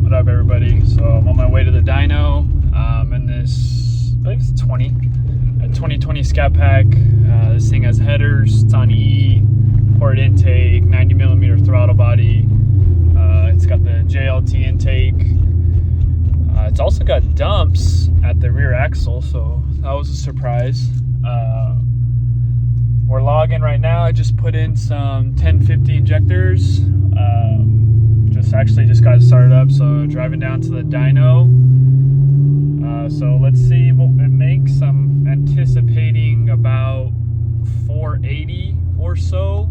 What up, everybody? So I'm on my way to the dyno in this, I believe it's a 2020 ScatPack. This thing has headers, it's on E, port intake, 90mm throttle body. It's got the JLT intake. It's also got dumps at the rear axle, so that was a surprise. We're logging right now. I just put in some 1050 injectors. Just got it started up, so driving down to the dyno. So let's see what it makes. I'm anticipating about 480 or so.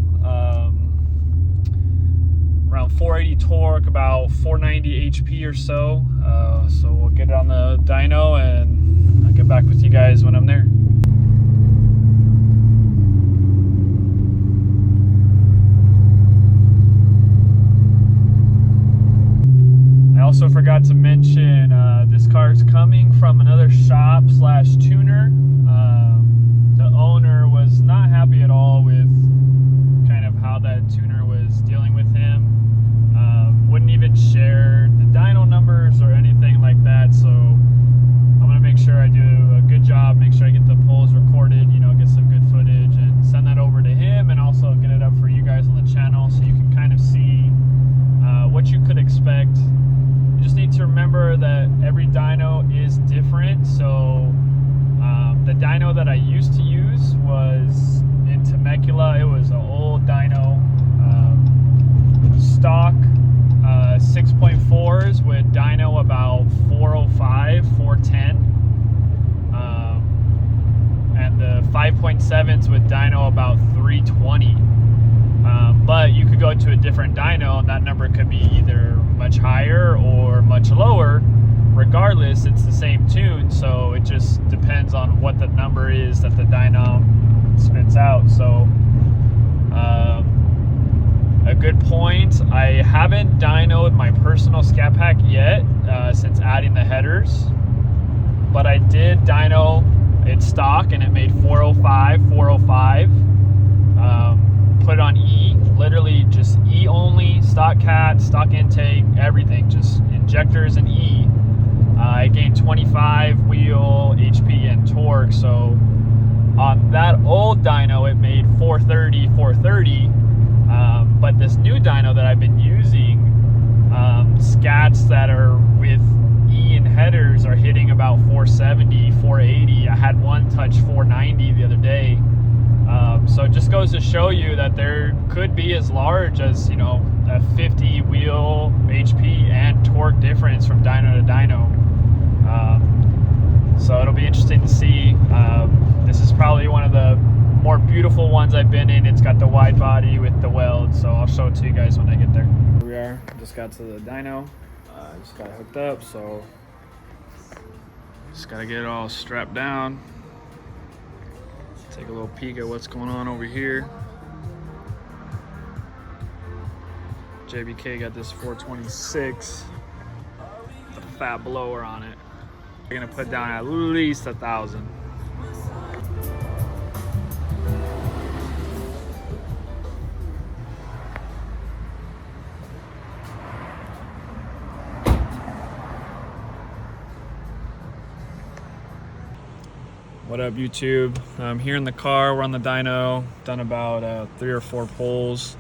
Around 480 torque, about 490 HP or so. So we'll get it on the dyno and I'll get back with you guys when I'm there. I also forgot to mention this car is coming from another shop / tuner. The owner was not happy at all with kind of how that tuner was dealing with him. Wouldn't even share the dyno numbers or anything like that. So I'm gonna make sure I do a good job, make sure I get the polls recorded, you know, get some good footage and send that over to him, and also get it up for you guys on the channel so you can kind of see what you could expect. You just need to remember that every dyno is different. So the dyno that I used to use was in Temecula. It was an old dyno, stock 6.4s with dyno about 405, 410, and the 5.7s with dyno about 320. But you could go to a different dyno and that number could be either much higher or much lower. Regardless, it's the same tune, so it just depends on what the number is that the dyno spits out. So a good point, I haven't dynoed my personal ScatPack yet since adding the headers, but I did dyno its stock and it made 405. Put it on E, literally just E only, stock cat, stock intake, everything, just injectors and E. I gained 25 wheel, HP, and torque. So on that old dyno, it made 430. But this new dyno that I've been using, scats that are with E and headers are hitting about 470, 480. I had one touch 490 the other day. So it just goes to show you that there could be as large as, you know, a 50 wheel HP and torque difference from dyno to dyno. So it'll be interesting to see. This is probably one of the more beautiful ones I've been in. It's got the wide body with the weld, so I'll show it to you guys when I get there. Here we are, just got to the dyno. Just got it hooked up, so just gotta get it all strapped down. Take a little peek at what's going on over here. JBK got this 426 with a fat blower on it. We're gonna put down at least 1,000. What up, YouTube? I'm here in the car. We're on the dyno. Done about 3 or 4 pulls.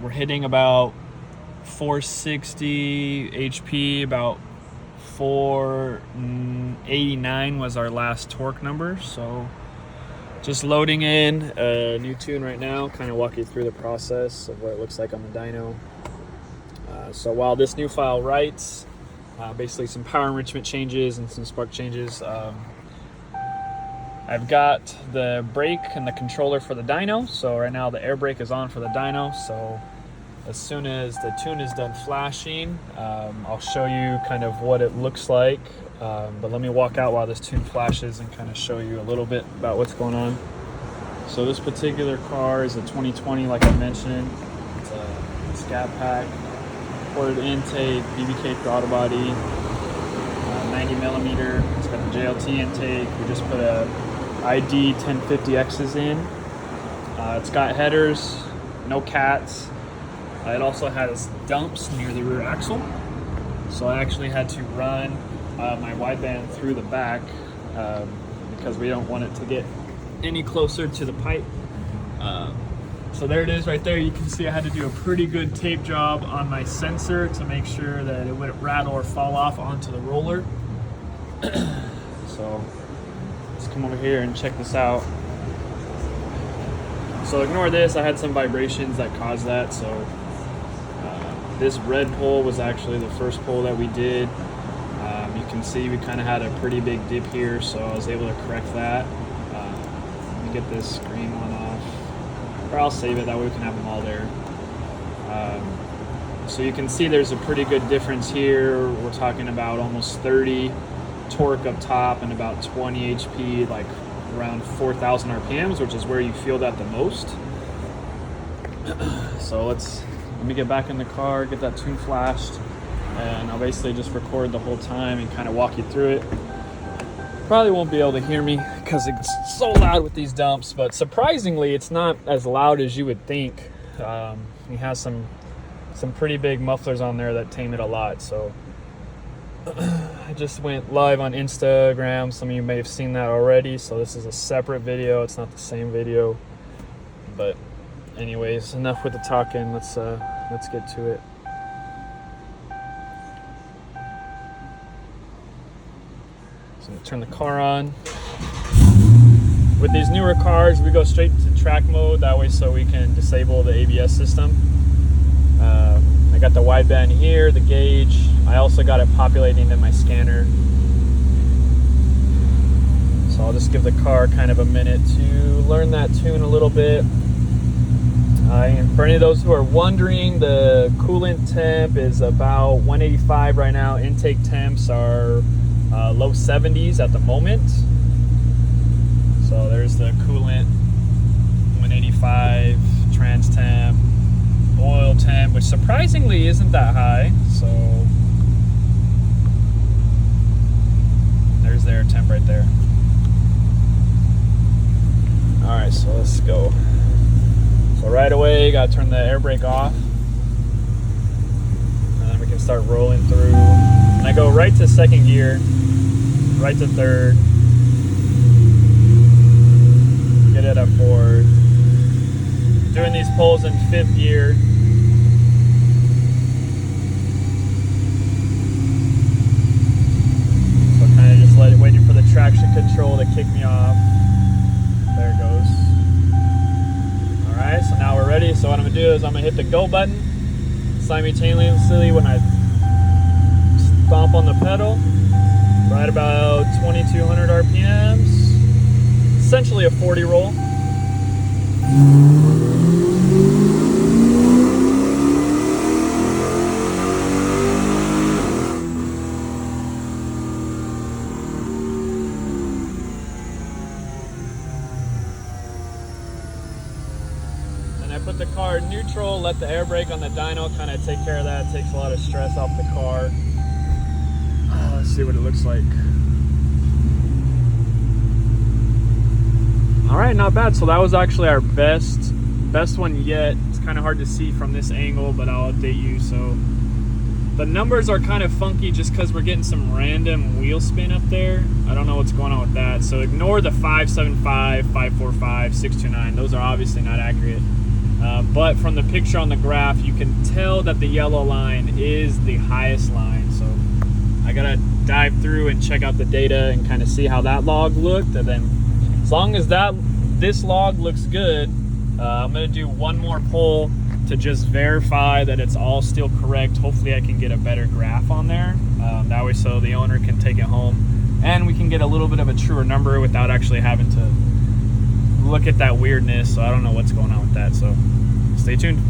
We're hitting about 460 HP, about 489 was our last torque number. So just loading in a new tune right now, kind of walk you through the process of what it looks like on the dyno. So while this new file writes, basically some power enrichment changes and some spark changes. I've got the brake and the controller for the dyno. So right now the air brake is on for the dyno. So as soon as the tune is done flashing, I'll show you kind of what it looks like. But let me walk out while this tune flashes and kind of show you a little bit about what's going on. So this particular car is a 2020, like I mentioned. It's a ScatPack. Ported intake, BBK throttle body, 90mm. It's got the JLT intake. We just put a ID 1050X's in. It's got headers, no cats. It also has dumps near the rear axle. So I actually had to run my wideband through the back because we don't want it to get any closer to the pipe. So there it is right there. You can see I had to do a pretty good tape job on my sensor to make sure that it wouldn't rattle or fall off onto the roller. So let's come over here and check this out. So ignore this, I had some vibrations that caused that. So this red pole was actually the first pole that we did. You can see we kind of had a pretty big dip here, so I was able to correct that. Let me get this green one off. Or I'll save it, that way we can have them all there. So you can see there's a pretty good difference here. We're talking about almost 30 torque up top and about 20 HP, like around 4,000 RPMs, which is where you feel that the most. So let me get back in the car, get that tune flashed, and I'll basically just record the whole time and kind of walk you through it. Probably won't be able to hear me because it's so loud with these dumps, but surprisingly it's not as loud as you would think. He has some pretty big mufflers on there that tame it a lot. So I just went live on Instagram. Some of you may have seen that already, so this is a separate video. It's not the same video, but anyways, enough with the talking. Let's get to it. So I'm gonna turn the car on. With these newer cars, we go straight to track mode, that way so we can disable the ABS system. I got the wideband here, the gauge. I also got it populating in my scanner. So I'll just give the car kind of a minute to learn that tune a little bit. And for any of those who are wondering, the coolant temp is about 185 right now. Intake temps are low 70s at the moment. So there's the coolant, 185, trans temp, oil temp, which surprisingly isn't that high. So there's their temp right there. All right, so let's go. So right away, gotta turn the air brake off, and then we can start rolling through. And I go right to second gear, right to third, get it up forward. Doing these pulls in fifth gear. So kind of just waiting for the traction control to kick me off. There it goes. Alright, so now we're ready. So what I'm going to do is I'm going to hit the go button simultaneously when I stomp on the pedal. Right about 2200 RPMs. Essentially a 40 roll. Put the car in neutral, let the air brake on the dyno kind of take care of that. It takes a lot of stress off the car. Let's see what it looks like. All right, not bad. So that was actually our best one yet. It's kind of hard to see from this angle, but I'll update you. So the numbers are kind of funky just because we're getting some random wheel spin up there. I don't know what's going on with that. So ignore the 575, 545, 629. Those are obviously not accurate. But from the picture on the graph, you can tell that the yellow line is the highest line. So I gotta dive through and check out the data and kind of see how that log looked. And then as long as this log looks good, I'm gonna do one more pull to just verify that it's all still correct. Hopefully I can get a better graph on there. That way so the owner can take it home and we can get a little bit of a truer number without actually having to look at that weirdness. So I don't know what's going on with that, so stay tuned.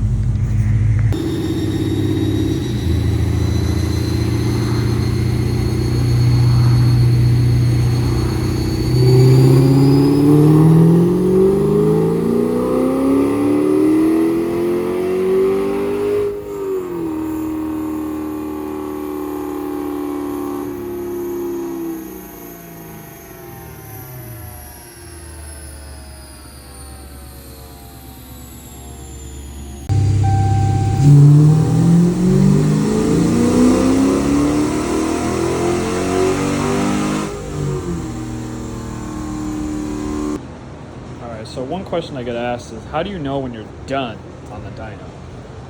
question I get asked is, how do you know when you're done on the dyno?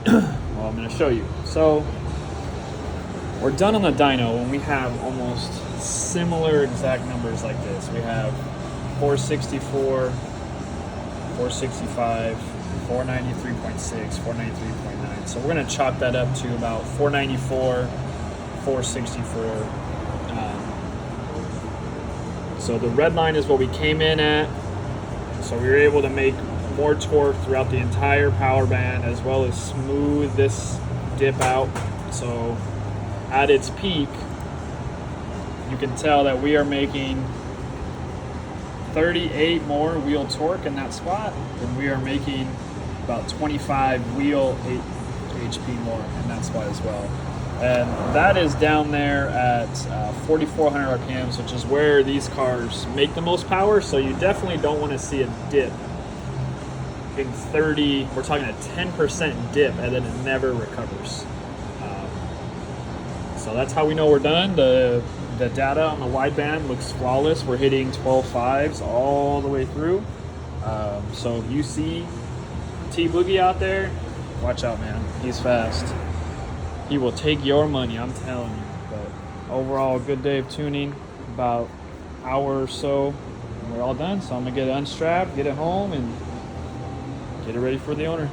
Well, I'm going to show you. So we're done on the dyno when we have almost similar exact numbers like this. We have 464, 465, 493.6, 493.9. So we're going to chop that up to about 494, 464. So the red line is what we came in at. So we were able to make more torque throughout the entire power band, as well as smooth this dip out. So at its peak, you can tell that we are making 38 more wheel torque in that spot, and we are making about 25 wheel HP more in that spot as well. And that is down there at 4,400 RPMs, which is where these cars make the most power. So you definitely don't want to see a dip in 30, we're talking a 10% dip, and then it never recovers. So that's how we know we're done. The data on the wideband looks flawless. We're hitting 12.5s all the way through. So if you see T-Boogie out there, watch out, man. He's fast. He will take your money, I'm telling you. But overall, good day of tuning. About an hour or so, and we're all done. So I'm gonna get it unstrapped, get it home, and get it ready for the owner.